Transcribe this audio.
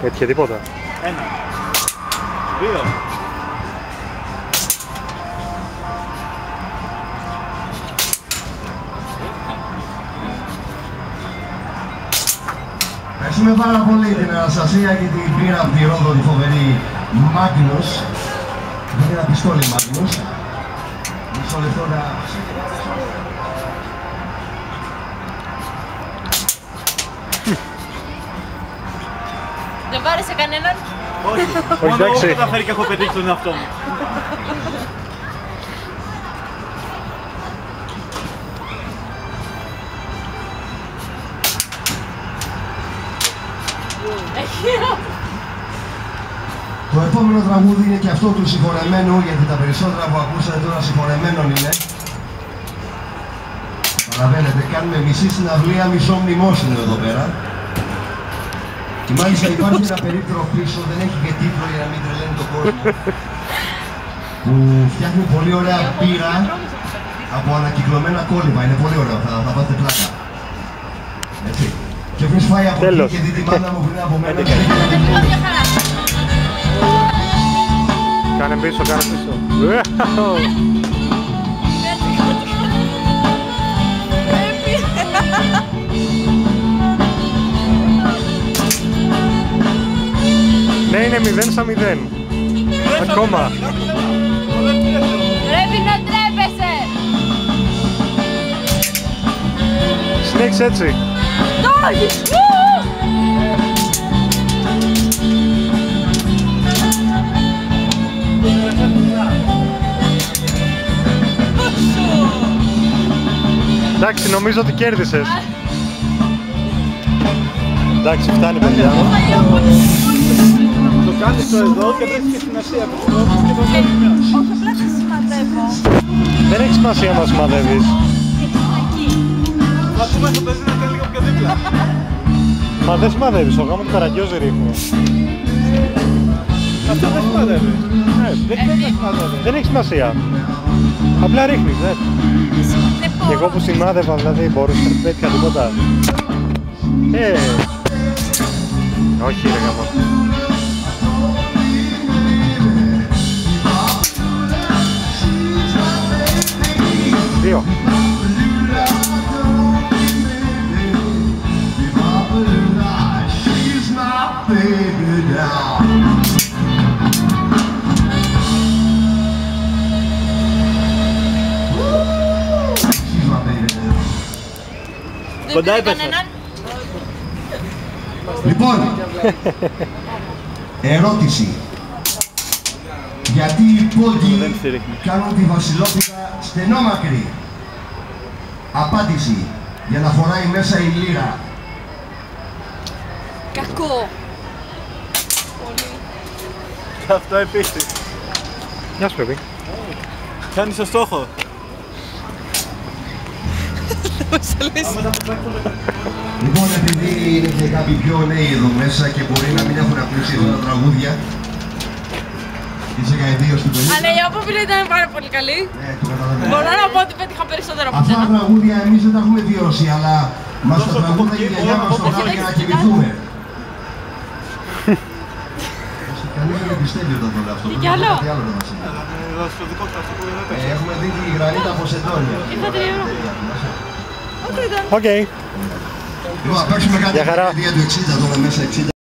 Έτυχε τίποτα. 1, 2. Ευχαριστούμε πάρα πολύ την Αναστασία και την πήρα από τη Ρόδο, τη φοβερή Μάγνους. Είναι ένα πιστόλι Μάγνους. Μισό λεπτό να... Δεν βάρεσε κανέναν? Όχι, μόνο εγώ καταφέρει και έχω πετύχει τον εαυτό μου. Το επόμενο τραγούδι είναι και αυτό του συγχωρεμένου, γιατί τα περισσότερα που ακούσατε τώρα συγχωρεμένων είναι. Καταλαβαίνετε, κάνουμε μισή συναυλία, μισό μνημόσυνο εδώ πέρα. Και μάλιστα υπάρχει ένα περίπτερο πίσω, δεν έχει και τίτλο για να μην τρελαίνει τον κόσμο, που φτιάχνει πολύ ωραία μπύρα από ανακυκλωμένα κόλληβα. Είναι πολύ ωραίο, θα πάτε πλάκα. Έτσι. Και όποιος φάει από εκεί και δει τη μάνα μου πριν από μένα, Κάνε πίσω, κάνε πίσω. Ναι, είναι 0-0. Ακόμα. Πρέπει να τρέπεσαι. Συνέχισε έτσι. Εντάξει, νομίζω ότι κέρδισες. Εντάξει, φτάνει παιδιά. Το κάνεις το εδώ και βρέχεις και στην Ασία. Όχι, απλά θα σημαδεύω. Δεν έχει σημασία να σημαδεύεις. Θα πούμε στο παιδί να κάνει λίγο πιο δίπλα. Μα δεν σημαδεύεις, ο γάμο του Καραγκιόζη ρίχνει. Αυτό δεν σημαδεύει. Δεν έχει σημασία. Απλά ρίχνεις, ναι. Και εγώ που σημάδευα, δηλαδή, μπορούσα να πέτυχα τίποτα. Όχι ρε γάμο. Δύο. Κοντά έπεσε. Λοιπόν, ερώτηση. Γιατί οι πόντοι κάνουν τη βασιλόπιτα στενόμακρη? Απάντηση. Για να χωράει μέσα η λύρα. Κακό. Και αυτό επίσης. Γεια σου παιδί. Κάνεις το στόχο. Λοιπόν, επειδή είναι και κάποιοι πιο νέοι εδώ μέσα και μπορεί να μην έχουν ακούσει εδώ τα τραγούδια, είσαι καηδίος του παιδί. Αλλά η απόφυλα ήταν πάρα πολύ καλή. Ναι, το καταλαβαίνω. Μπορώ να πω ότι πέτυχα περισσότερο από Αυτά σένα. τα τραγούδια εμείς δεν τα έχουμε βιώσει, αλλά μας τα τραγούδια η γιαγιά μας το κάνει για να κοιμηθούμε. Κανείς δεν πιστεύει όταν το λέω αυτό. Τι κι άλλο? Στο δικό του αυτό που δεν έπαιξε. Έχουμε δει τη γρανίτα από Σεντόνια. Ήρθα τριώρο. Ό,τι ήταν. Οκ. Λοιπόν, θα παίξουμε κάτι Γεια χαρά. για το 60 τώρα μέσα 60.